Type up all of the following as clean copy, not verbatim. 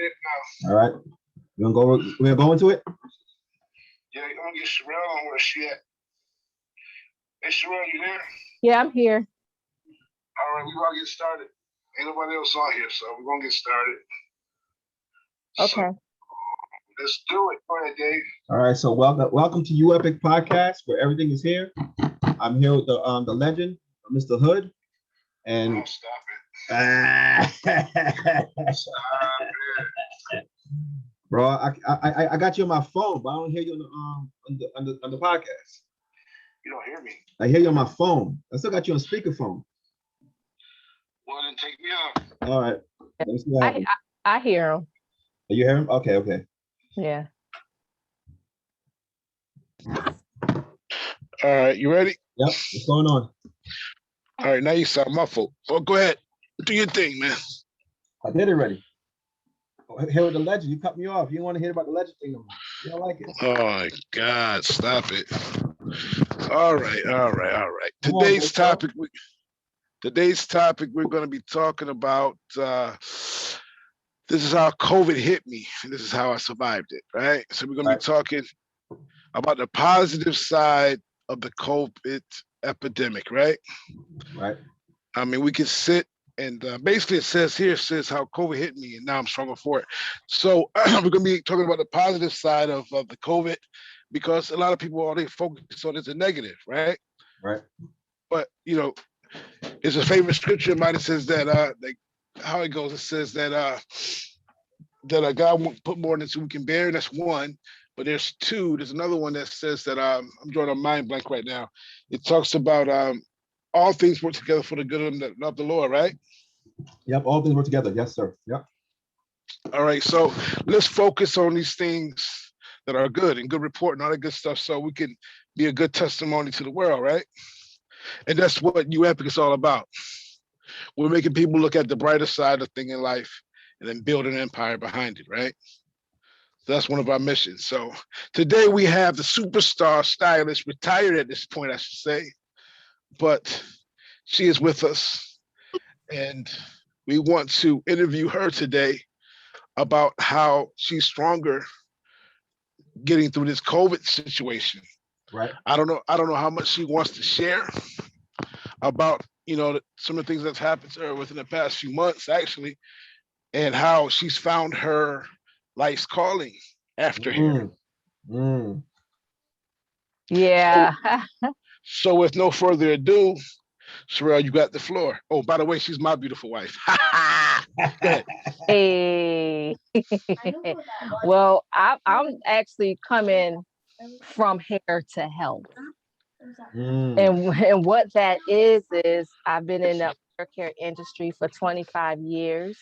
it now. All right. We're gonna go into it? Yeah, you're gonna get Sherelle on where she at. Hey Sherelle, you there? Yeah, I'm here. All right, we're gonna get started. Ain't nobody else on here, so we're gonna get started. Okay. So, let's do it. Go ahead, Dave. All right. So welcome to You Epic Podcast, where everything is here. I'm here with the legend, Mr. Hood, and Don't stop it. Stop it. bro, I got you on my phone, but I don't hear you on the podcast. You don't hear me. I hear you on my phone. I still got you on speakerphone. Well, then take me out. All right. Let me see what happens. I hear him. You hear him? Okay. Yeah. All right, you ready? Yep. What's going on? All right, now you sound muffled. Well, go ahead. Do your thing, man. I did it already. Here with the legend. You cut me off. You don't want to hear about the legend thing no more. You don't like it. Oh my God, stop it. All right. Today's topic we're going to be talking about this is how COVID hit me, and this is how I survived it, right? So we're going to be talking about the positive side of the COVID epidemic, right? Right. I mean, we can sit and basically it says how COVID hit me, and now I'm stronger for it. So we're going to be talking about the positive side of the COVID, because a lot of people, all they focus on is the negative, right? Right. But, you know, it's a favorite scripture of mine that says that, how it goes, it says that God won't put more than we can bear, and that's one. But there's two. There's another one that says that I'm drawing a mind blank right now. It talks about all things work together for the good of them that love the Lord, right? Yep. All things work together. Yes, sir. Yep. All right. So let's focus on these things that are good and good report and all that good stuff, so we can be a good testimony to the world, right? And that's what You Epic is all about. We're making people look at the brighter side of thing in life and then build an empire behind it, right? So that's one of our missions. So today we have the superstar stylist, retired at this point, I should say, but she is with us, and we want to interview her today about how she's stronger getting through this COVID situation. Right. I don't know how much she wants to share about, some of the things that's happened to her within the past few months, actually, and how she's found her life's calling after here. Yeah. So with no further ado, Sherelle, you got the floor. Oh, by the way, she's my beautiful wife. Hey. Well, I'm actually coming from hair to health. And what that is I've been in the hair care industry for 25 years.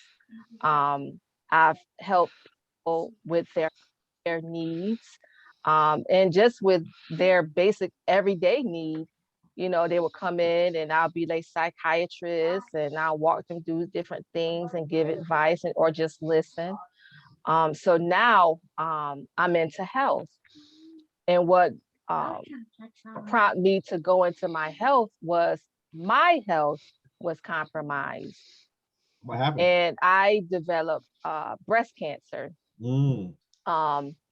I've helped people with their needs, and just with their basic everyday needs. They will come in and I'll be their psychiatrist, and I'll walk them through different things and give advice or just listen. So now I'm into health. And what prompted me to go into my health was my health was compromised. What happened? And I developed breast cancer.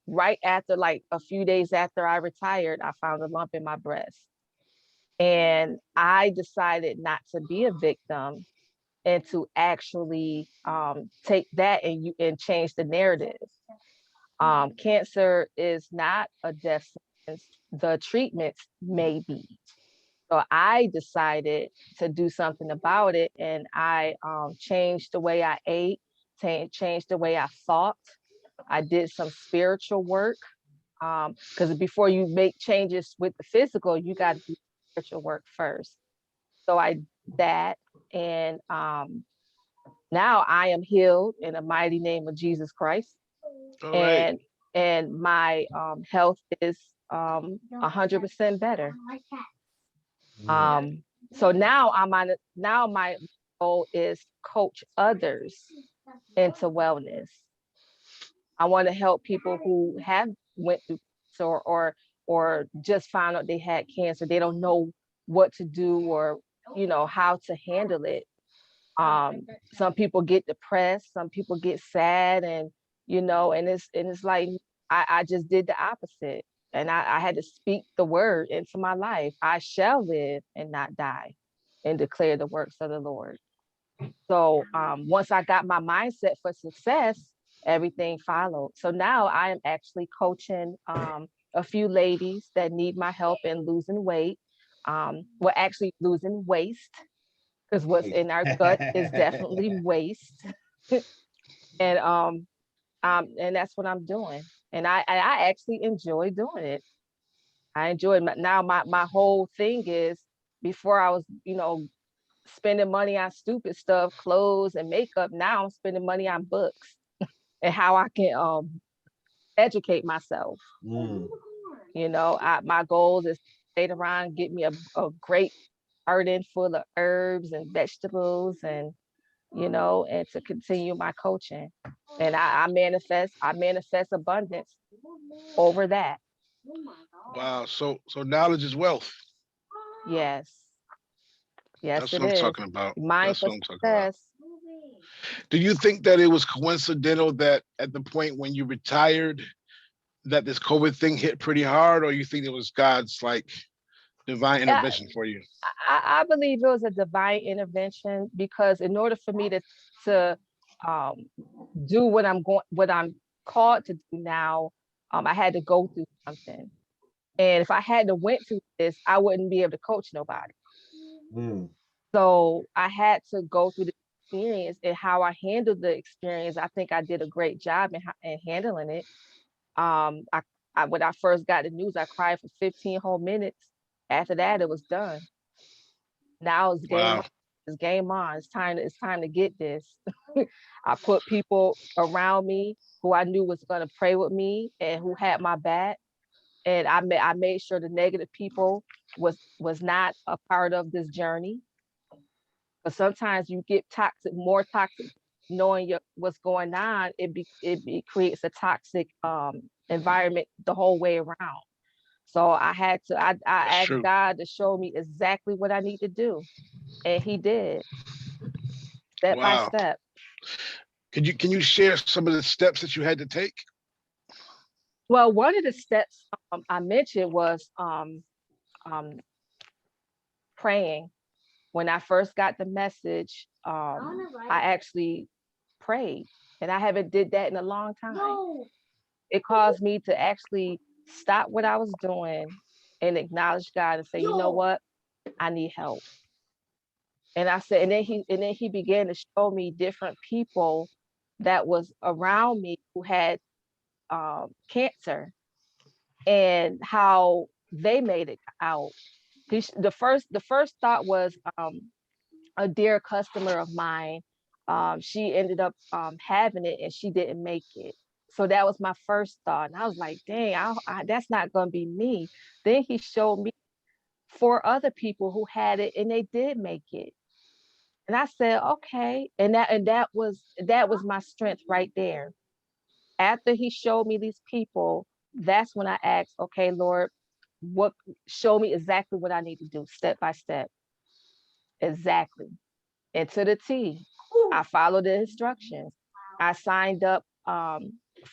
Right after, like a few days after I retired, I found a lump in my breast. And I decided not to be a victim and to actually take that and change the narrative. Cancer is not a death sentence. The treatments may be. So I decided to do something about it, and I changed the way I ate, changed the way I thought. I did some spiritual work, because before you make changes with the physical, you got to do spiritual work first. So I did that, and now I am healed in the mighty name of Jesus Christ. All and right. and my health is 100% better. So now my goal is coach others into wellness. I want to help people who have went through cancer, or just found out they had cancer. They don't know what to do, or how to handle it. Some people get depressed, some people get sad, and and it's like I just did the opposite. And I had to speak the word into my life. I shall live and not die and declare the works of the Lord. So once I got my mindset for success, everything followed. So now I am actually coaching a few ladies that need my help in losing weight. Well, actually losing waste, because what's in our gut is definitely waste. And that's what I'm doing. And I actually enjoy doing it. I enjoy it. Now my whole thing is, before I was, spending money on stupid stuff, clothes and makeup. Now I'm spending money on books and how I can educate myself. Mm. My goals is later on get me a great garden full of herbs and vegetables, and to continue my coaching. And I manifest abundance over that. Wow. So knowledge is wealth. Yes. Yes, That's it what I'm is. talking about. Mind That's for what I'm talking about. success. Do you think that it was coincidental that at the point when you retired, that this COVID thing hit pretty hard, or you think it was God's like divine Yeah, intervention for you? I believe it was a divine intervention, because in order for me to um, do what I'm called to do now, I had to go through something. And if I hadn't went through this, I wouldn't be able to coach nobody. Mm. So I had to go through the experience, and how I handled the experience. I think I did a great job in handling it. Um, I, when I first got the news, I cried for 15 whole minutes. After that, it was done. Now it's game Wow. on. It's game on. It's time to get this. I put people around me who I knew was gonna pray with me and who had my back. And I made sure the negative people was not a part of this journey. But sometimes you get more toxic, knowing what's going on. Creates a toxic environment the whole way around. So I That's asked true. God to show me exactly what I need to do, and He did, step by Wow. step. Can you share some of the steps that you had to take? Well, one of the steps I mentioned was um, praying. When I first got the message, I actually prayed, and I haven't did that in a long time. It caused me to actually stop what I was doing and acknowledge God and say, you know what, I need help. And I said, and then he began to show me different people that was around me who had cancer, and how they made it out. The first thought was a dear customer of mine. She ended up having it, and she didn't make it. So that was my first thought, and I was like, "Dang, that's not gonna be me." Then he showed me four other people who had it, and they did make it. And I said, "Okay," and that was my strength right there. After he showed me these people, that's when I asked, "Okay, Lord, what? Show me exactly what I need to do, step by step, exactly." And to the T, I followed the instructions. I signed up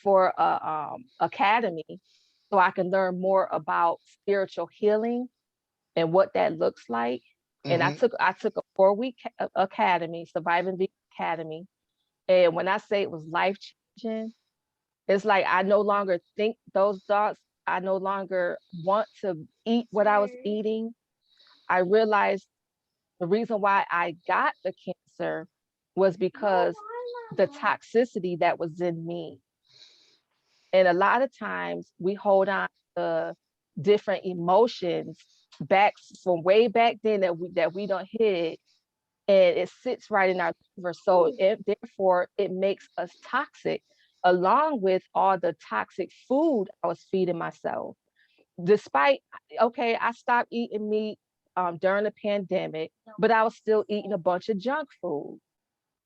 for a academy so I can learn more about spiritual healing and what that looks like. And I Hmm. took I took a 4-week academy, Surviving Vegan Academy. And when I say it was life changing, it's like I no longer think those thoughts. I no longer want to eat what I was eating. I realized the reason why I got the cancer was because the toxicity that was in me. And a lot of times we hold on to different emotions back from way back then that we don't hit, and it sits right in our liver. So therefore it makes us toxic, along with all the toxic food I was feeding myself. Despite, okay, I stopped eating meat during the pandemic, but I was still eating a bunch of junk food.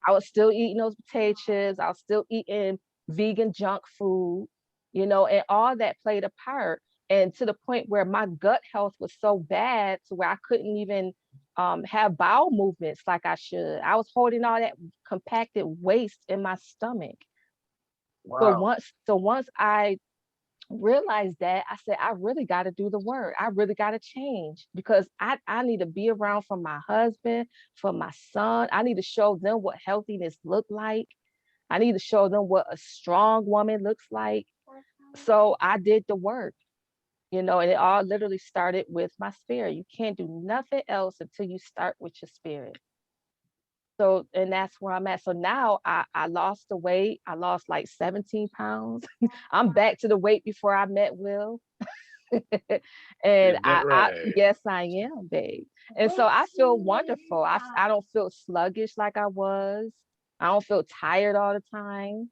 I was still eating those potato chips. I was still eating vegan junk food, and all that played a part. And to the point where my gut health was so bad to where I couldn't even have bowel movements like I should. I was holding all that compacted waste in my stomach. Wow. So once I realized that, I said, I really got to do the work. I really got to change because I need to be around for my husband, for my son. I need to show them what healthiness look like. I need to show them what a strong woman looks like. So I did the work, and it all literally started with my spirit. You can't do nothing else until you start with your spirit. So, and that's where I'm at. So now I lost the weight. I lost like 17 pounds. I'm back to the weight before I met Will. And Is that right? yes, I am, babe. And so I feel wonderful. I don't feel sluggish like I was. I don't feel tired all the time.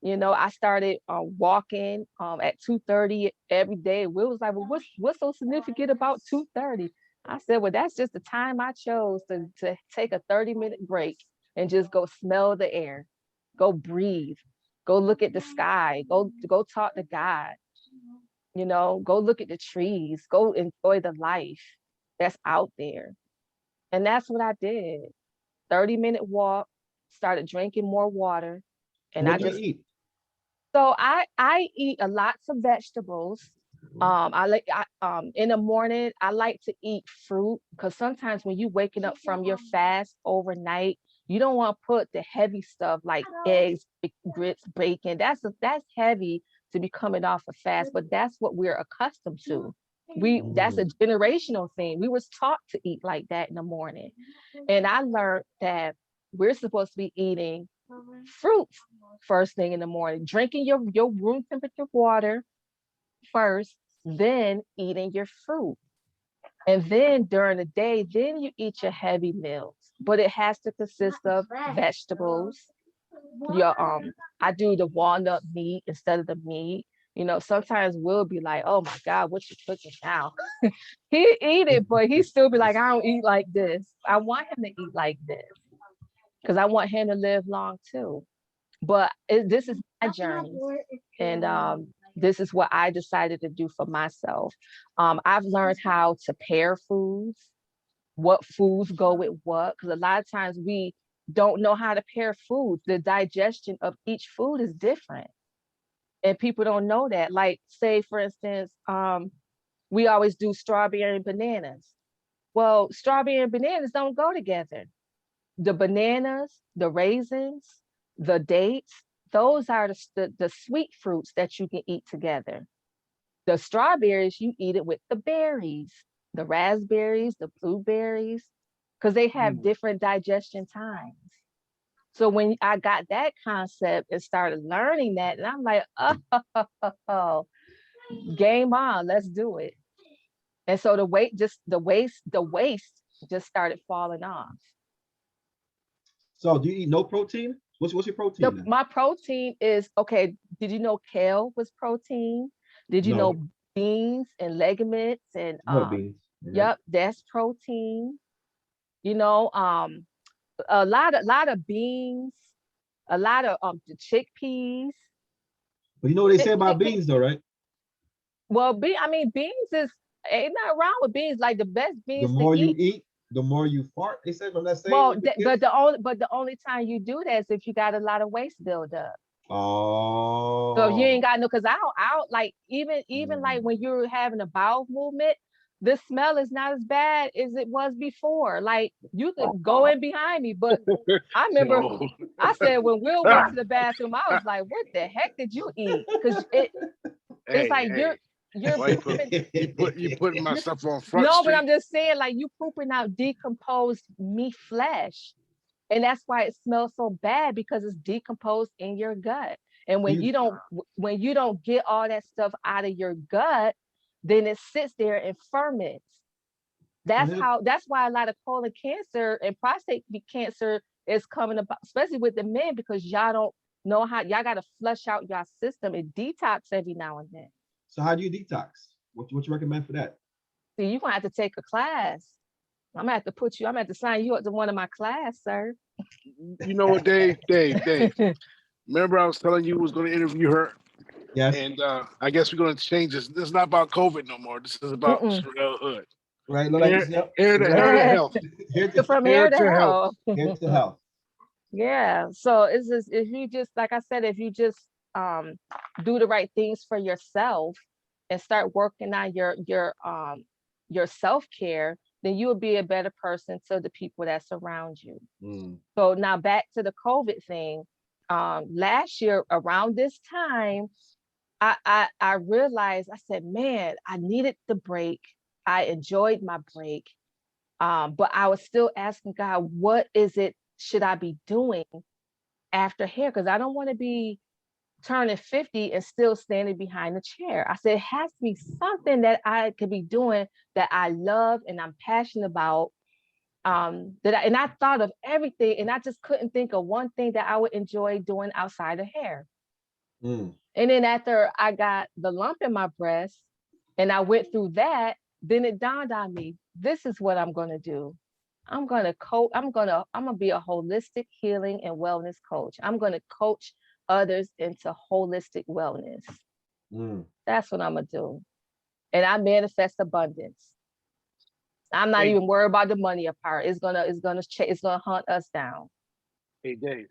I started walking at 2:30 every day. Will was like, well, what's so significant about 2:30? I said, well, that's just the time I chose to take a 30-minute break and just go smell the air, go breathe, go look at the sky, go talk to God, go look at the trees, go enjoy the life that's out there. And that's what I did. 30-minute walk, started drinking more water, So and I what do you just eat? so I eat a lots of vegetables. In the morning I like to eat fruit because sometimes when you waking up from your fast overnight, you don't want to put the heavy stuff like eggs, grits, bacon. That's heavy to be coming off a fast, but that's what we're accustomed to. That's a generational thing. We was taught to eat like that in the morning. And I learned that we're supposed to be eating fruits first thing in the morning, drinking your room temperature water first, then eating your fruit. And then during the day, then you eat your heavy meals. But it has to consist of vegetables. Your I do the walnut meat instead of the meat. Sometimes we'll be like, oh my God, what you cooking now? He eat it, but he still be like, I don't eat like this. I want him to eat like this because I want him to live long too. But this is my journey, and this is what I decided to do for myself. I've learned how to pair foods, what foods go with what, because a lot of times we don't know how to pair foods. The digestion of each food is different, and people don't know that. Like, say for instance, we always do strawberry and bananas. Well, strawberry and bananas don't go together. The bananas, the raisins, the dates, those are the sweet fruits that you can eat together. The strawberries, you eat it with the berries, the raspberries, the blueberries, because they have Mm. different digestion times. So when I got that concept and started learning that, and I'm like, oh, game on, let's do it. And so the waste just started falling off. So do you eat no protein? What's your protein then? My protein is okay. Did you know kale was protein? Did you No, know beans and legumes and no beans. Yeah. yep, that's protein. You know, a lot of beans, a lot of the chickpeas. But you know what they say Chick, about chickpeas. beans though, right? Well, I mean, beans is ain't nothing wrong with beans. Like the best The beans to more you eat. eat, the more you fart. They say from that saying Well, with the but kids. the only time you do that is if you got a lot of waste buildup. So if you ain't Oh. got no, because I don't like even like Mm. when you're having a bowel movement, the smell is not as bad as it was before. Like you could go in behind me, but I remember No. I said when Will went to the bathroom, I was like, "What the heck did you eat?" Because it's Hey, like hey. you're Why pooping. you putting my You're, stuff on Front no, but Street? I'm just saying like you pooping out decomposed meat flesh. And that's why it smells so bad because it's decomposed in your gut. And Do when you you don't get all that stuff out of your gut, then it sits there and ferments. so That's here's how that's why a lot of colon cancer and prostate cancer is coming about, especially with the men, because y'all don't know how y'all gotta flush out your system and detox every now and then. so how do you detox? What you recommend for that? See, you're gonna have to take a class. I'm gonna have to sign you up to one of my class, sir. You know what, Dave. Remember I was telling you was going to interview her, Yes. and I guess we're going to change this. This is not about COVID no more. This is about Mm-mm. Sherelle Hood. Right. Look like Hair, this. Yep. hair to Right. health. Here to From here Hair to to health. hell. here to health. Yeah. So it's just if you just like I said, if you just do the right things for yourself and start working on your self-care, then you will be a better person to the people that surround you. So now back to the COVID thing. Last year around this time, I realized, I said, man, I needed the break. I enjoyed my break. But I was still asking God, what is it should I be doing after hair? Because I don't want to be turning 50 and still standing behind the chair. I said, it has to be something that I could be doing that I love and I'm passionate about. And I thought of everything, and I just couldn't think of one thing that I would enjoy doing outside of hair. And then after I got the lump in my breast and I went through that, then it dawned on me, this is what I'm going to do. I'm going to be a holistic healing and wellness coach. I'm going to coach others into holistic wellness. That's what I'm going to do. And I manifest abundance. I'm not even worried about the money part. It's gonna hunt us down. Hey, Dave.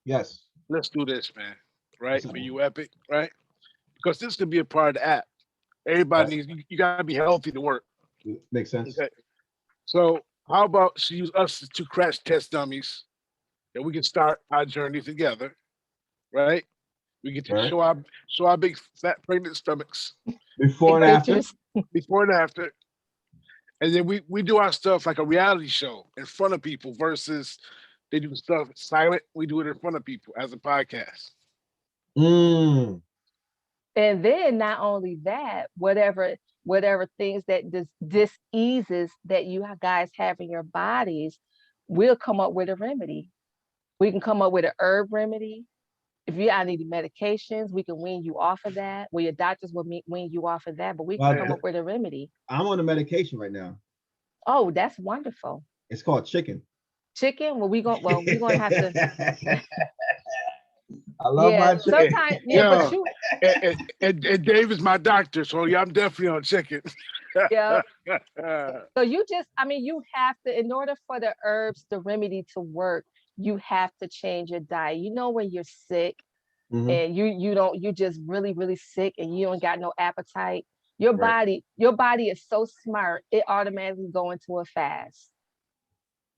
Yes. Let's do this, man. Right? For you, Epic, right? Because this could be a part of the app. Everybody needs, you gotta be healthy to work. Makes sense. Okay. So how about she use us as 2 crash test dummies that we can start our journey together, right? We get to show our big fat pregnant stomachs before and after. Before and after. And then we do our stuff like a reality show in front of people versus they do stuff silent. We do it in front of people as a podcast. And then not only that, whatever things that diseases that you guys have in your bodies, we'll come up with a remedy. We can come up with an herb remedy. If you need medications, we can wean you off of that. Well, your doctors will wean you off of that, but we can come up with a remedy. I'm on a medication right now. Oh, that's wonderful. It's called chicken. Chicken? Well, we're gonna have to. I love my chicken. Sometimes, but you and Dave is my doctor, so yeah, I'm definitely on chicken. Yeah. So you have to, in order for the herbs, the remedy to work, you have to change your diet. You know, when you're sick and you're just really, really sick and you don't got no appetite, your body is so smart, it automatically go into a fast.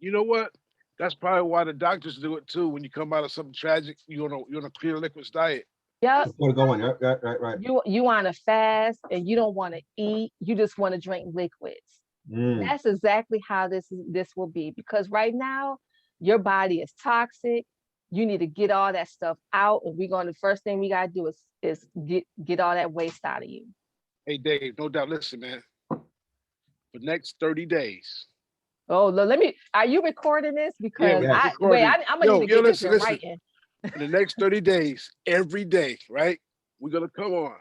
You know what? That's probably why the doctors do it too. When you come out of something tragic, you're on a clear liquids diet. Yep. Right. You want to fast and you don't want to eat. You just want to drink liquids. That's exactly how this will be, because right now your body is toxic. You need to get all that stuff out, and the first thing we gotta do is get all that waste out of you. Hey Dave, no doubt. Listen, man. For next 30 days. Oh, are you recording this? Because I'm gonna need to get this in writing. In the next 30 days, every day, right? We're gonna come on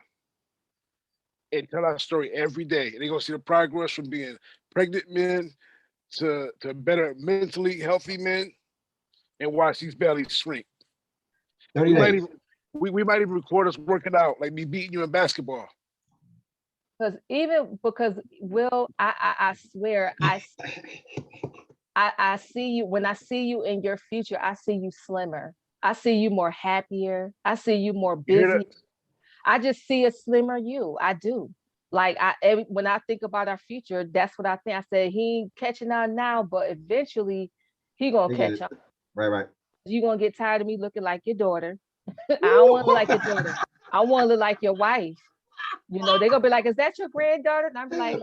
and tell our story every day. And they're gonna see the progress from being pregnant men to better mentally healthy men and watch these bellies shrink. 30 days. We might even record us working out, like me beating you in basketball. Because Will, I swear, I see you. When I see you in your future, I see you slimmer. I see you more happier. I see you more busy. I just see a slimmer you. I do. Like when I think about our future, that's what I think. I said he ain't catching on now, but eventually he gonna catch up. Right. You gonna get tired of me looking like your daughter. I don't want to look like your daughter. I want to look like your wife. You know, they're gonna be like, is that your granddaughter? And I'm like,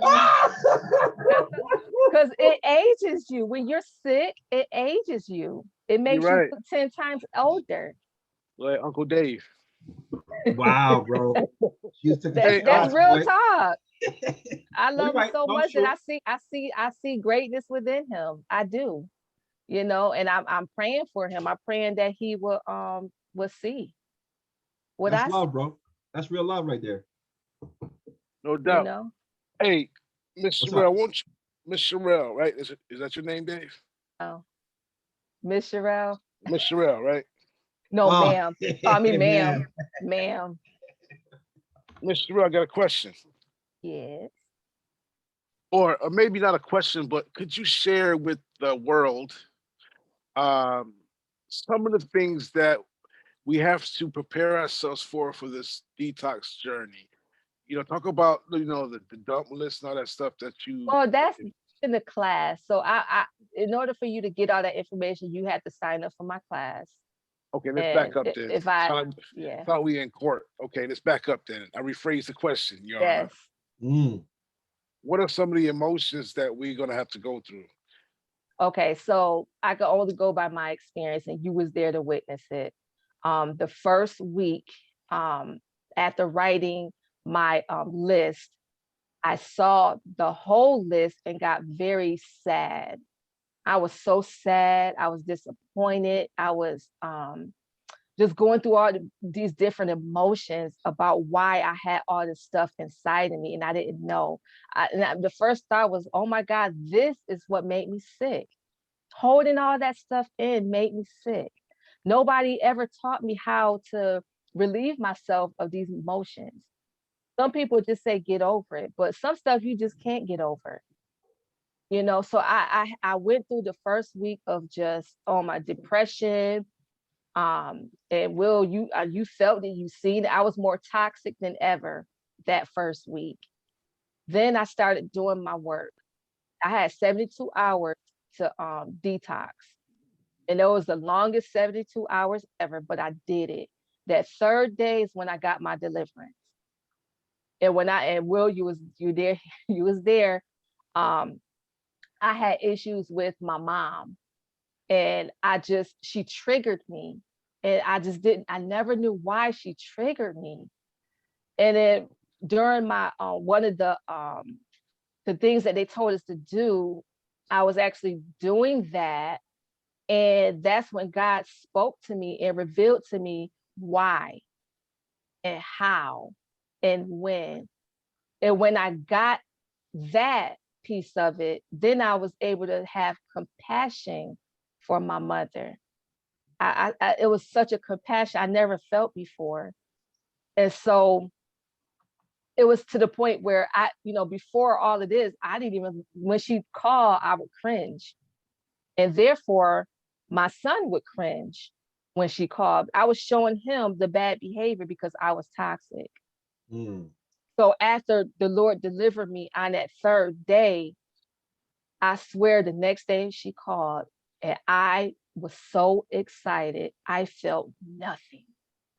because it ages you. When you're sick, it ages you. It makes you 10 times older. Like Uncle Dave. Wow, bro. That's real talk. I love him so much that I see greatness within him. I do. You know, and I'm praying for him. I'm praying that he will see what that's love, bro. That's real love right there. No doubt. You know? Hey, Miss Sherelle, Miss Sherelle, right? Is that your name, Dave? Oh, Miss Sherelle. Miss Sherelle, right? No, ma'am. I mean, ma'am. Miss Sherelle, I got a question. Yes. Or maybe not a question, but could you share with the world some of the things that we have to prepare ourselves for this detox journey. Talk about the dump list and all that stuff that you. Well, that's in the class. So in order for you to get all that information, you had to sign up for my class. Okay, let's And back up then. if I, Thought, yeah, thought we in court. Okay, let's back up then. I rephrase the question, Your Honor. yes. Mm. What are some of the emotions that we're gonna have to go through? Okay, so I could only go by my experience, and you was there to witness it. The first week, um, after writing my list, I saw the whole list and got very sad. I was so sad. I was disappointed. I was just going through these different emotions about why I had all this stuff inside of me and I didn't know. The first thought was, oh my God, this is what made me sick. Holding all that stuff in made me sick. Nobody ever taught me how to relieve myself of these emotions. Some people just say get over it, but some stuff you just can't get over. So I went through the first week of just my depression. And Will, you felt it, you seen it. I was more toxic than ever that first week. Then I started doing my work. I had 72 hours to detox. And it was the longest 72 hours ever, but I did it. That third day is when I got my deliverance. And Will, you there, you was there. Um, I had issues with my mom, and she triggered me, and I never knew why she triggered me. And then during my one of the things that they told us to do, I was actually doing that, and that's when God spoke to me and revealed to me why and how and when. And when I got that piece of it, then I was able to have compassion for my mother. It was such a compassion I never felt before. And so it was to the point where before all of this, I didn't even, when she called, I would cringe. And therefore, my son would cringe when she called. I was showing him the bad behavior because I was toxic. Mm. So after the Lord delivered me on that third day, I swear the next day she called and I was so excited. I felt nothing.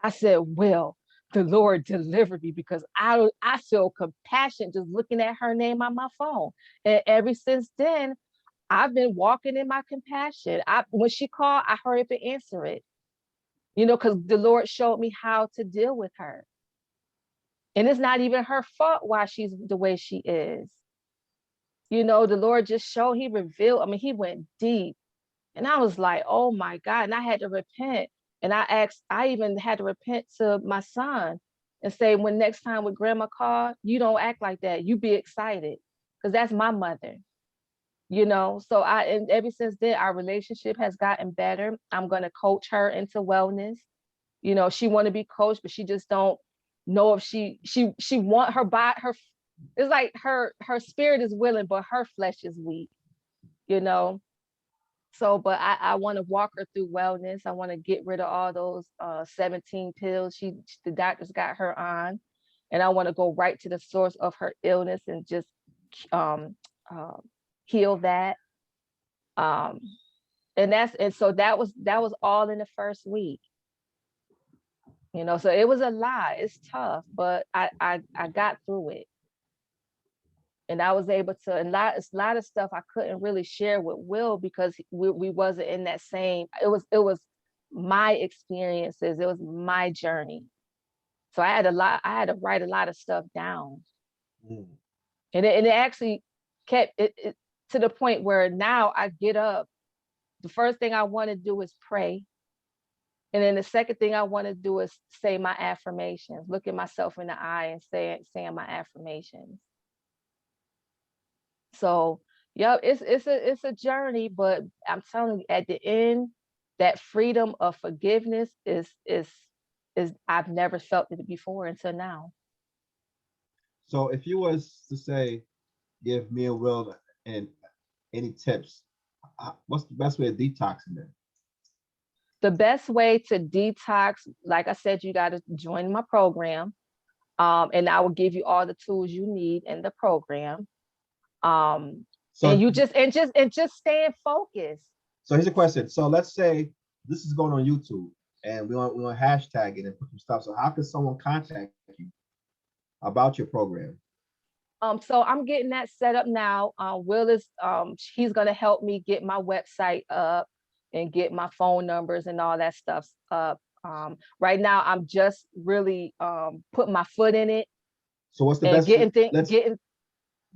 I said, well, the Lord delivered me because I feel compassion just looking at her name on my phone. And ever since then, I've been walking in my compassion. When she called, I hurry up and answer it, because the Lord showed me how to deal with her. And it's not even her fault why she's the way she is. The Lord just showed, he revealed, he went deep. And I was like, oh my God. And I had to repent. And I even had to repent to my son and say, when next time with grandma call, you don't act like that. You be excited. Because that's my mother. So and ever since then, our relationship has gotten better. I'm going to coach her into wellness. She want to be coached, but she just don't know if she want her body, it's like her spirit is willing, but her flesh is weak, you know. So, but I want to walk her through wellness. I want to get rid of all those 17 pills the doctors got her on. And I want to go right to the source of her illness and just um, uh, heal that. Um, and so that was all in the first week. So it was a lot. It's tough, but I got through it. And I was able to, and it's a lot of stuff I couldn't really share with Will because we wasn't in that same, it was my experiences, it was my journey. So I had to write a lot of stuff down. Mm. And it actually kept it to the point where now I get up. The first thing I want to do is pray. And then the second thing I want to do is say my affirmations, look at myself in the eye and saying my affirmations. So, yeah, it's a journey, but I'm telling you, at the end, that freedom of forgiveness is I've never felt it before until now. So if you was to say, give me a will and any tips, what's the best way of detoxing then? The best way to detox, like I said, you got to join my program. And I will give you all the tools you need in the program. And So, you just staying focused. so here's a question. So let's say this is going on YouTube, and we want to hashtag it and put some stuff. So how can someone contact you about your program? So I'm getting that set up now. Will is he's gonna help me get my website up and get my phone numbers and all that stuff up. Right now I'm just really putting my foot in it So what's the and best? Let's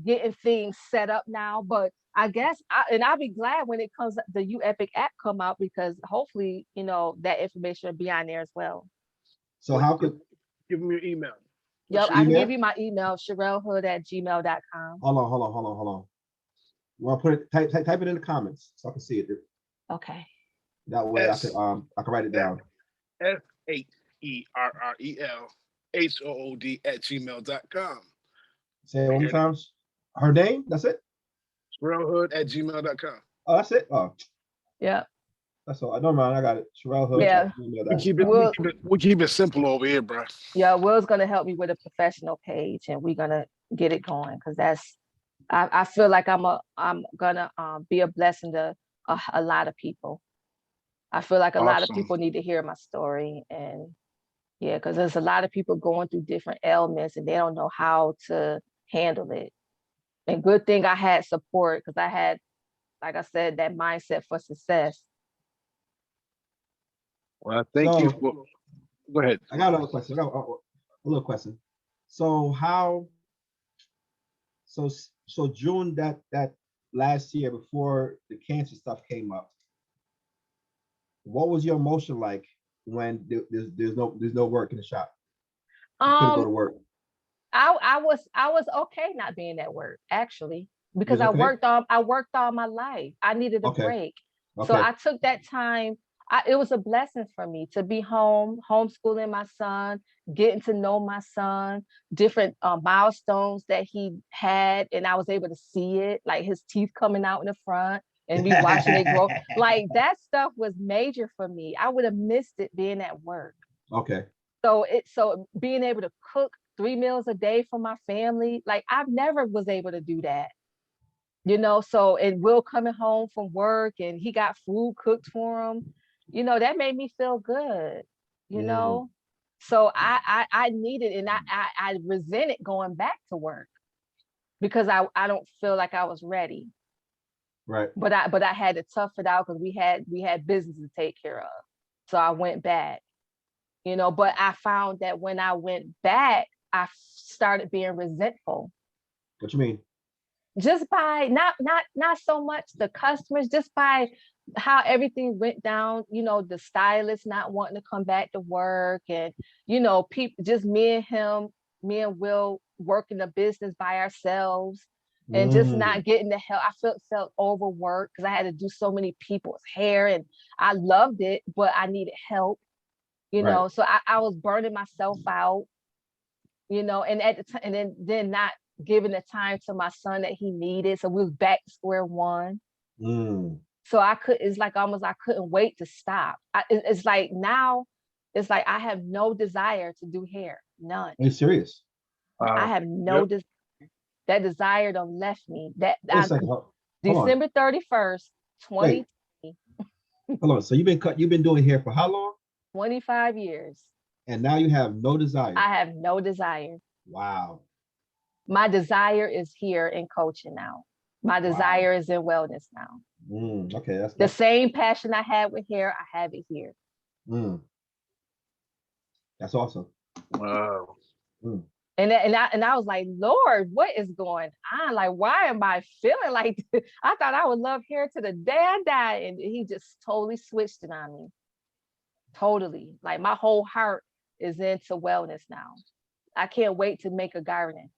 getting things set up now. But I guess I'll be glad when it comes the U Epic app come out, because hopefully, that information will be on there as well. so how could Give them your email. Yep, your I can email? give you my email, sherellehood@gmail.com. Hold on. Well, put it type it in the comments so I can see it. Okay. That way I can write it down. SHERELLHOOD@gmail.com. Say it one more time. Her name? That's it? SherelleHood@gmail.com. Oh, that's it. Oh, Yeah. that's all. I don't mind. I got it. Sherelle Hood. Yeah. We keep it simple over here, bro. Yeah, Will's gonna help me with a professional page, and we're gonna get it going, because I feel like I'm gonna be a blessing to a lot of people. I feel like a lot of Awesome. people need to hear my story, and yeah, because there's a lot of people going through different ailments and they don't know how to handle it. And good thing I had support, because I had, like I said, that mindset for success. Well, thank you for. Go ahead. I got another question. I got a little question. So so June that last year before the cancer stuff came up, what was your emotion like when there's no work in the shop? You couldn't go to Um, work. I was okay not being at work, actually, because Okay? I worked all my life. I needed a Okay. break. So Okay. I took that time. It was a blessing for me to be home, homeschooling my son, getting to know my son, different milestones that he had, and I was able to see it, like his teeth coming out in the front, and me watching it grow. Like that stuff was major for me. I would have missed it being at work. Okay. So being able to cook 3 meals a day for my family, like I've never was able to do that. So, and Will coming home from work and he got food cooked for him, that made me feel good, you know. So I needed, and I resented going back to work because I don't feel like I was ready. Right. But I had to tough it out because we had business to take care of. So I went back, but I found that when I went back, I started being resentful. What you mean? Just by not so much the customers, just by how everything went down, the stylist not wanting to come back to work, and people, just me and Will working the business by ourselves, and just not getting the help. I felt overworked because I had to do so many people's hair, and I loved it, but I needed help, Right. so I was burning myself out, and at the time, and then not giving the time to my son that he needed. So we was back to square one. So it's like almost I couldn't wait to stop. It's like now, it's like I have no desire to do hair, none. Are you serious? I have no Yep. that desire don't left me. Wait a second. Hold on. December 31st, 2020, Wait. Hold on. So you've been doing hair for how long? 25 years. And now you have no desire. I have no desire. Wow. My desire is here in coaching now. My desire is in wellness now. Okay, that's the same passion I had with hair. I have it here. That's awesome. Wow. And I was like, Lord, what is going on? Like, why am I feeling like this? I thought I would love hair to the day I die, and he just totally switched it on me. Totally, like my whole heart is into wellness now. I can't wait to make a garden.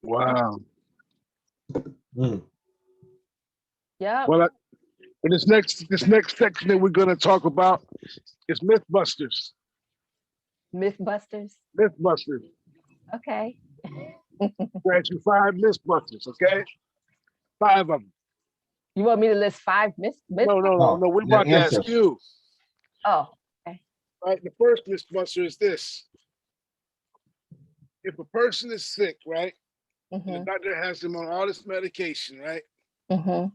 Wow. Yeah. Well, in this next section that we're going to talk about is Mythbusters. Mythbusters. Mythbusters. Okay. Grant you 5 Mythbusters, okay? 5 of them. You want me to list 5 myths? No, We're the about to answer. ask you. Oh, okay. Right, the first mythbuster is this: if a person is sick, right, and the Mm-hmm. doctor has them on all this medication, right, Mm-hmm.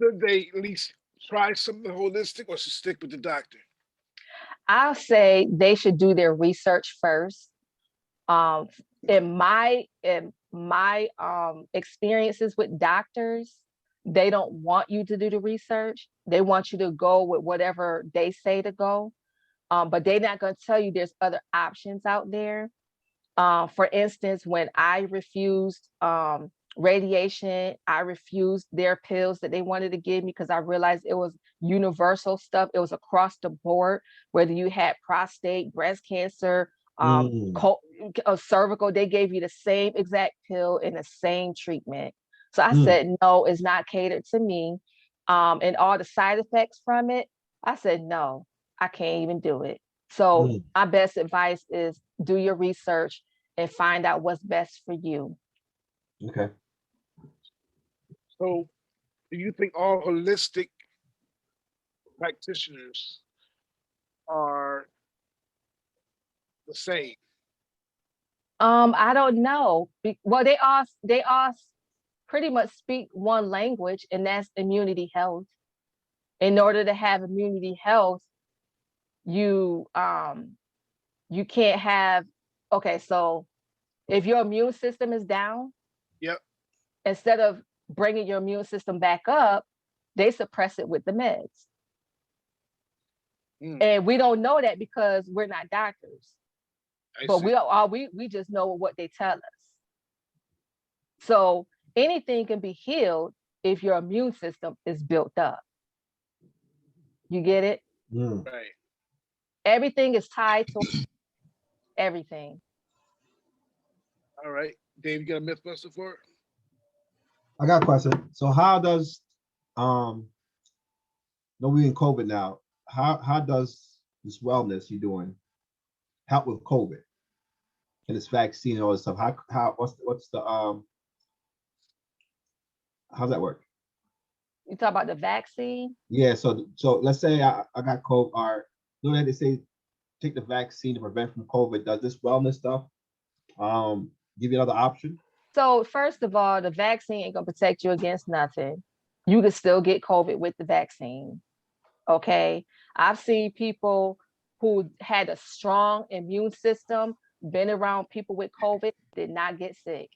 should they at least try something holistic or should stick with the doctor? I'll say they should do their research first. Um, in my experiences with doctors, they don't want you to do the research. They want you to go with whatever they say to go. But they're not going to tell you there's other options out there. For instance, when I refused radiation, I refused their pills that they wanted to give me because I realized it was universal stuff. It was across the board, whether you had prostate, breast cancer, Mm, cervical, they gave you the same exact pill and the same treatment. So I mm, said, no, it's not catered to me. And all the side effects from it, I said, no, I can't even do it. So mm. my best advice is do your research and find out what's best for you. Okay. So, do you think all holistic practitioners are the same? I don't know. Well, they all pretty much speak one language, and that's immunity health. In order to have immunity health, you you can't have okay, so if your immune system is down, Yep. instead of bringing your immune system back up, they suppress it with the meds. Mm, And we don't know that because we're not doctors, I but see. we just know what they tell us. So anything can be healed if your immune system is built up. You get it? Mm. Right. Everything is tied to everything. All right. Dave, you got a mythbuster for it? I got a question. So how does no we in COVID now? How does this wellness you're doing help with COVID and this vaccine and all this stuff? How what's the how's that work? You talk about the vaccine. Yeah, so let's say I got COVID or you know that they say take the vaccine to prevent from COVID. Does this wellness stuff give you another option? So first of all, the vaccine ain't gonna protect you against nothing. You can still get COVID with the vaccine. Okay. I've seen people who had a strong immune system, been around people with COVID, did not get sick.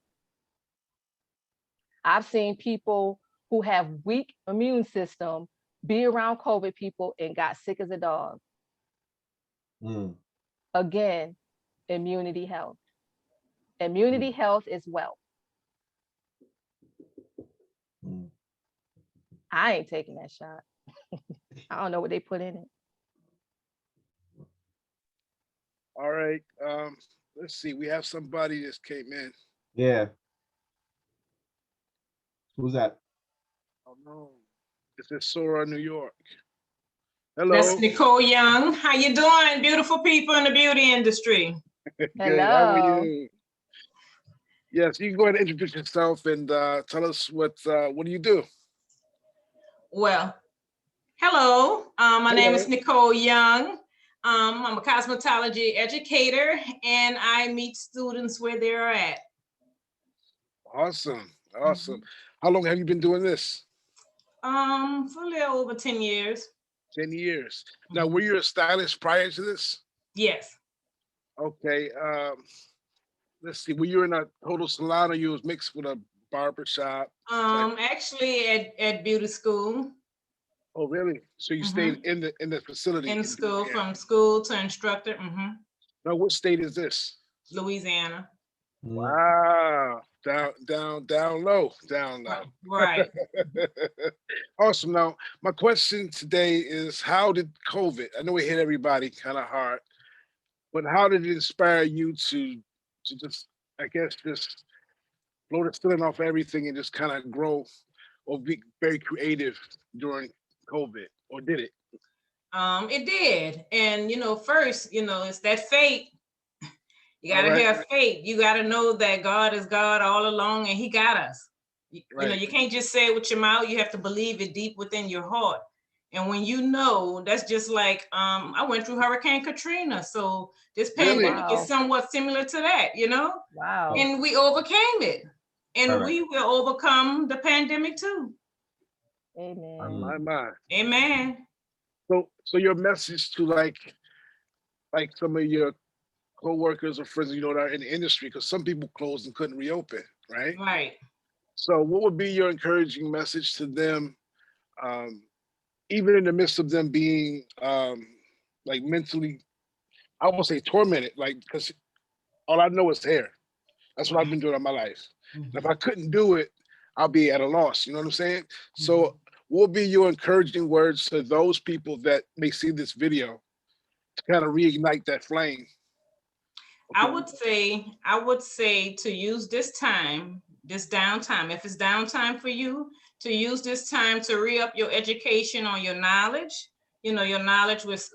I've seen people who have weak immune system be around COVID people and got sick as a dog. Mm, Again, immunity health. mm, Immunity health is wealth. mm. I ain't taking that shot. I don't know what they put in it. All right. Let's see. We have somebody that came in. Yeah, who's that? Oh no. This is Sora, New York. That's Hello. Nicole Young. How you doing, beautiful people in the beauty industry? Good. How are Hello. you? Yes, you can go ahead and introduce yourself and tell us what do you do? Well, hello. My name is Hello. Nicole Young. I'm a cosmetology educator, and I meet students where they're at. Awesome. Awesome. Mhm. How long have you been doing this? For a little over 10 years. 10 years. Now, Mhm. were you a stylist prior to this? Yes. Okay. Let's see. Were you in a total salon or you was mixed with a barber shop type? Actually at beauty school. Oh, really? So you stayed Mhm. in the facility In in school, Louisiana. from school to instructor. Now, what state is this? Louisiana. Mm, Wow. Down low, down low. Right. Awesome. Now, my question today is how did COVID, I know it hit everybody kind of hard, but how did it inspire you to just, I guess, just blow the ceiling off everything and just kind of grow or be very creative during COVID? Or did it? It did. And first, it's that faith. You All gotta right. have faith. You gotta know that God is God all along and He got us. You know, Right. you can't just say it with your mouth. You have to believe it deep within your heart. And when you know, that's just like I went through Hurricane Katrina. So this Oh, Really? pandemic is wow. somewhat similar to that, you know, Wow. and we overcame it. Right, And right. we will overcome the pandemic too. Amen. Mm. My. Amen. So your message to like some of your coworkers or friends, that are in the industry, because some people closed and couldn't reopen, right? Right. So what would be your encouraging message to them, um, even in the midst of them being like mentally, I won't say tormented, like because all I know is hair. That's what I've been doing all my life. And if Mhm. I couldn't do it, I'll be at a loss. You know what I'm saying? Mhm. So what would be your encouraging words to those people that may see this video to kind of reignite that flame? I would say to use this time, this downtime, if it's downtime for you, to use this time to re-up your education on your knowledge, you know, your knowledge with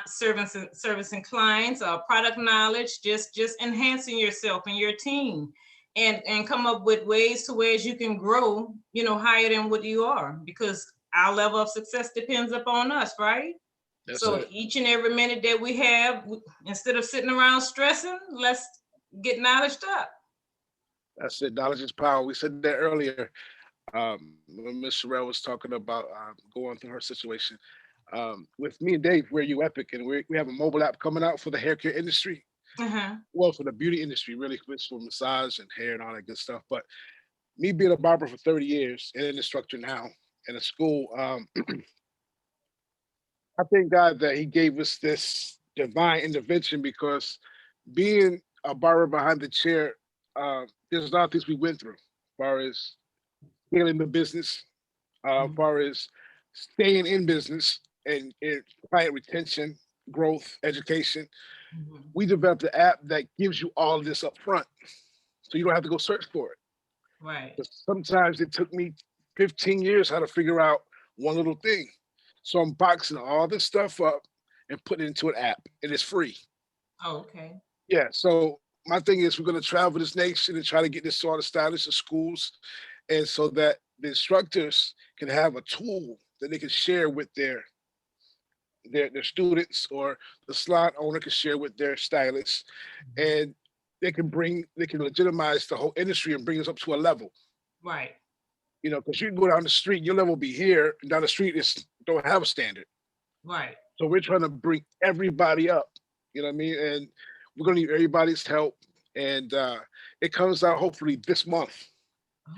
servicing clients, product knowledge, just enhancing yourself and your team, and come up with ways to ways you can grow, you know, higher than what you are, because our level of success depends upon us, right? That's So it. each and every minute that we have, instead of sitting around stressing, let's get knowledge up. That's it. Knowledge is power. We said that earlier. When Miss Sherelle was talking about going through her situation. With me and Dave, we're you epic, and we have a mobile app coming out for the hair care industry. Uh-huh. Well, for the beauty industry, really, it's for massage and hair and all that good stuff. But me being a barber for 30 years and an instructor now in a school, I thank God that He gave us this divine intervention because being a barber behind the chair, there's a lot of things we went through, as far as scaling the business, as Mhm. far as staying in business and client retention, growth, education. Mhm. We developed an app that gives you all of this up front, so you don't have to go search for it. Right. 'Cause sometimes it took me 15 years how to figure out one little thing. So I'm boxing all this stuff up and putting it into an app, and it's free. Oh, okay. Yeah. So my thing is, we're going to travel this nation and try to get this sort of status in schools, and so that the instructors can have a tool that they can share with their students, or the salon owner can share with their stylists, Mhm. and they can legitimize the whole industry and bring us up to a level. Right. Because you can go down the street, your level will be here, and down the street is don't have a standard. Right. So we're trying to bring everybody up. You know what I mean? And we're gonna need everybody's help. And it comes out hopefully this month.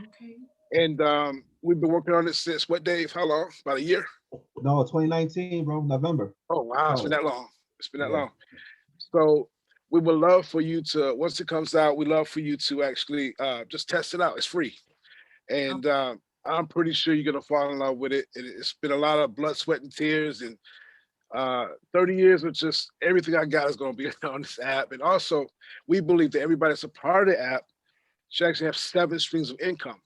Okay. And we've been working on it since what, Dave? How long? About a year? No, 2019, bro, November. Oh wow, it's been Oh, that long. It's been that yeah. long. So we would love for you to, once it comes out, we love for you to actually just test it out. It's free. Oh, And I'm pretty sure you're gonna fall in love with it. It's been a lot of blood, sweat, and tears, and 30 years of just everything I got is gonna be on this app. And also, we believe that everybody that's a part of the app should actually have 7 streams of income.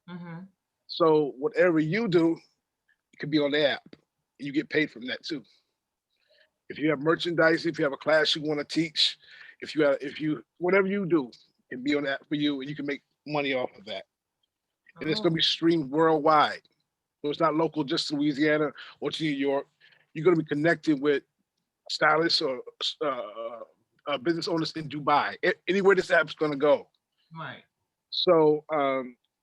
mhm. So whatever you do, it could be on the app. You get paid from that too. If you have merchandise, if you have a class you want to teach, if you whatever you do, it can be on the app for you, and you can make money off of that. And it's gonna Oh, be streamed worldwide. So it's not local just to Louisiana or to New York. You're going to be connected with stylists or business owners in Dubai, anywhere this app's going to go. right. So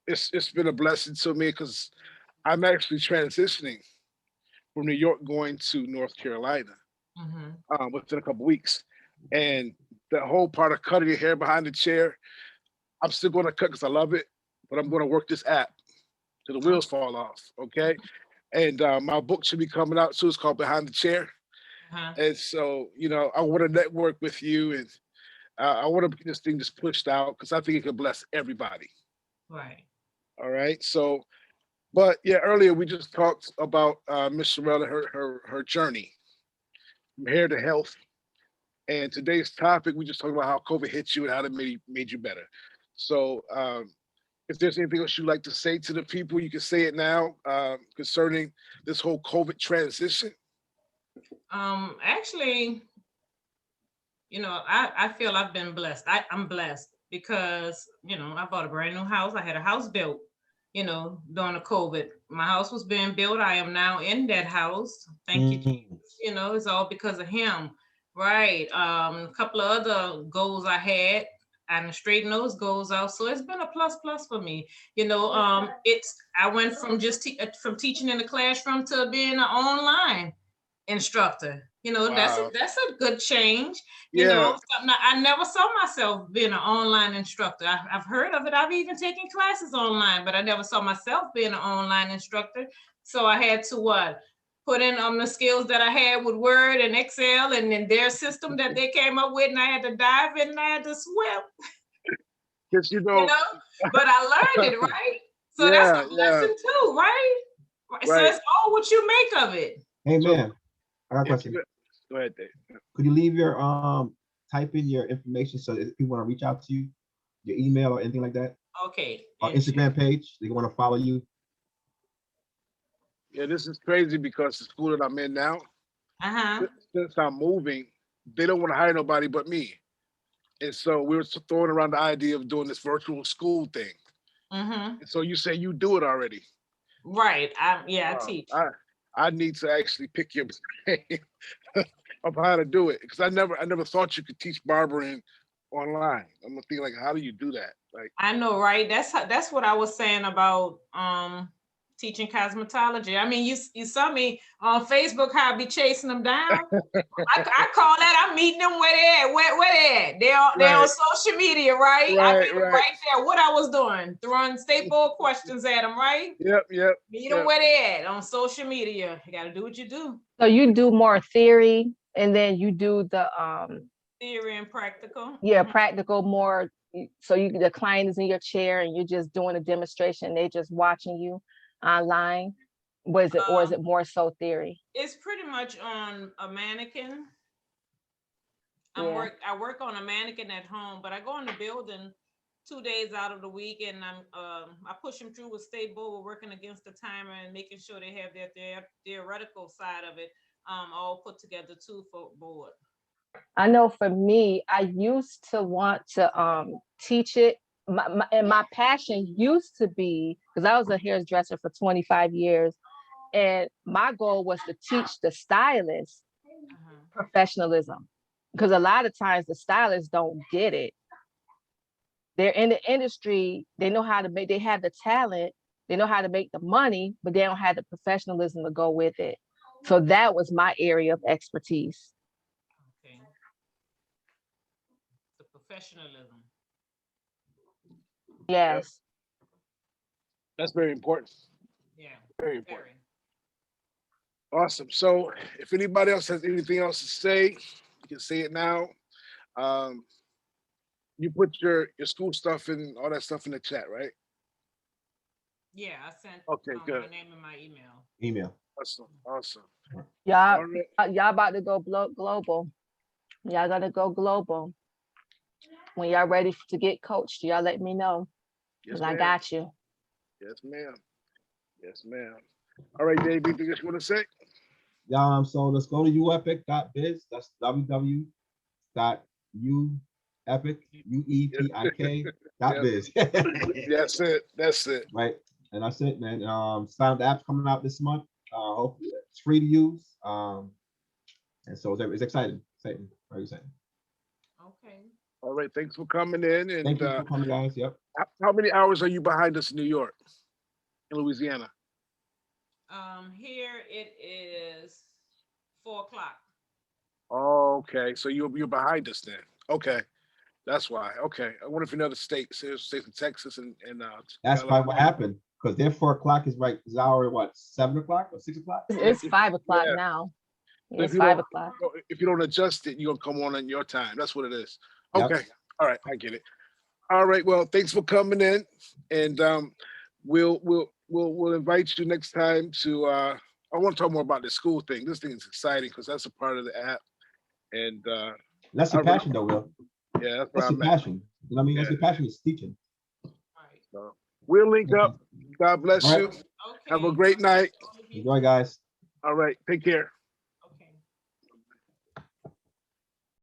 it's been a blessing to me because I'm actually transitioning from New York going to North Carolina Mhm. within a couple weeks, and the whole part of cutting your hair behind the chair, I'm still going to cut because I love it, but I'm going to work this app till the Oh, wheels fall off. Okay, and my book should be coming out soon. It's called Behind the Chair. uh-huh. And so, I want to network with you, and I want to get this thing just pushed out because I think it can bless everybody. Right. All right. So, but yeah, earlier we just talked about Miss Sorella, her journey from hair to health. And today's topic, we just talked about how COVID hit you and how it made you better. So, if there's anything else you'd like to say to the people, you can say it now concerning this whole COVID transition. Actually, you know, I feel I've been blessed. I'm blessed because, you know, I bought a brand new house. I had a house built. you know, during the COVID. My house was being built. I am now in that house. Thank you, Jesus. You know, it's all because of him. Right. A couple of other goals I had, and straighten those goals out. So it's been a plus for me. You know, I went from just from teaching in the classroom to being an online instructor. You know, Wow. that's a good change. You Yeah. know, something I never saw myself being an online instructor. I've heard of it. I've even taken classes online, but I never saw myself being an online instructor. So I had to put in the skills that I had with Word and Excel and then their system that they came up with, and I had to dive in and I had to swim. Because You know, but I learned it, right? So that's a blessing too, right? So it's all what you make of it. Hey man, I got a question. Go ahead, Dave. Could you leave your type in your information so if people want to reach out to you, your email or anything like that? Okay. Or Instagram page, they want to follow you. Yeah, this is crazy because the school that I'm in now, since I'm moving, they don't want to hire nobody but me. And so we were throwing around the idea of doing this virtual school thing. And so you say you do it already. Right. I teach. I need to actually pick your brain of how to do it because I never thought you could teach barbering online. I'm gonna think like, how do you do that? Like, I know, right? That's what I was saying about teaching cosmetology. I mean, you saw me on Facebook how I be chasing them down. I call that I'm meeting them where they at. Where they at? They're on social media, right? I meet them right there. What I was doing, throwing staple questions at them, right? Yep. Meet them where they at on social media. You got to do what you do. So you do more theory, and then you do the theory and practical. Yeah, practical more. So the client is in your chair and you're just doing a demonstration. They just watching you online. Or is it more so theory? It's pretty much on a mannequin. I work on a mannequin at home, but I go in the building 2 days out of the week, and I push them through with stable. We're working against the timer and making sure they have their theoretical side of it all put together too for board. I know for me, I used to want to teach it. My passion used to be, because I was a hairdresser for 25 years, and my goal was to teach the stylists professionalism, because a lot of times the stylists don't get it. They're in the industry, they know how to make, they have the talent, they know how to make the money, but they don't have the professionalism to go with it. So that was my area of expertise. Okay. The professionalism. Yes. That's very important. Yeah. Very important. Awesome. So if anybody else has anything else to say, you can say it now. You put your school stuff and all that stuff in the chat, right? Yeah, I sent good. My name and my email. Email. Awesome. Y'all about to go global. Y'all gotta go global. When y'all ready to get coached, y'all let me know. Yes, I got you. Yes, ma'am. Yes, ma'am. All right, Dave, anything else you want to say? So let's go to uepic.biz. That's www.uepik.biz. That's it. Right. And that's it, man. Sign the app's coming out this month. Hopefully it's free to use. And so it's exciting. Very exciting. Okay. All right. Thanks for coming in. And thank you for coming, guys. Yep. How many hours are you behind us in New York, in Louisiana? Here it is 4 o'clock. Oh, okay. So you're behind us then. Okay. That's why. Okay. I wonder if in other states, states in Texas and that's probably what happened, because their 4 o'clock is our what, 7 o'clock or 6 o'clock? It's 5 o'clock now. So it's 5 o'clock. If you don't adjust it, you're gonna come on your time. That's what it is. Yep. Okay. All right, I get it. All right. Well, thanks for coming in, and we'll invite you next time to. I want to talk more about the school thing. This thing is exciting because that's a part of the app, and that's your passion, though, Will. Yeah, that's your passion. You know what I mean? That's your passion is teaching. So we'll link up. God bless you. Okay. Have a great night. Enjoy, guys. All right. Take care.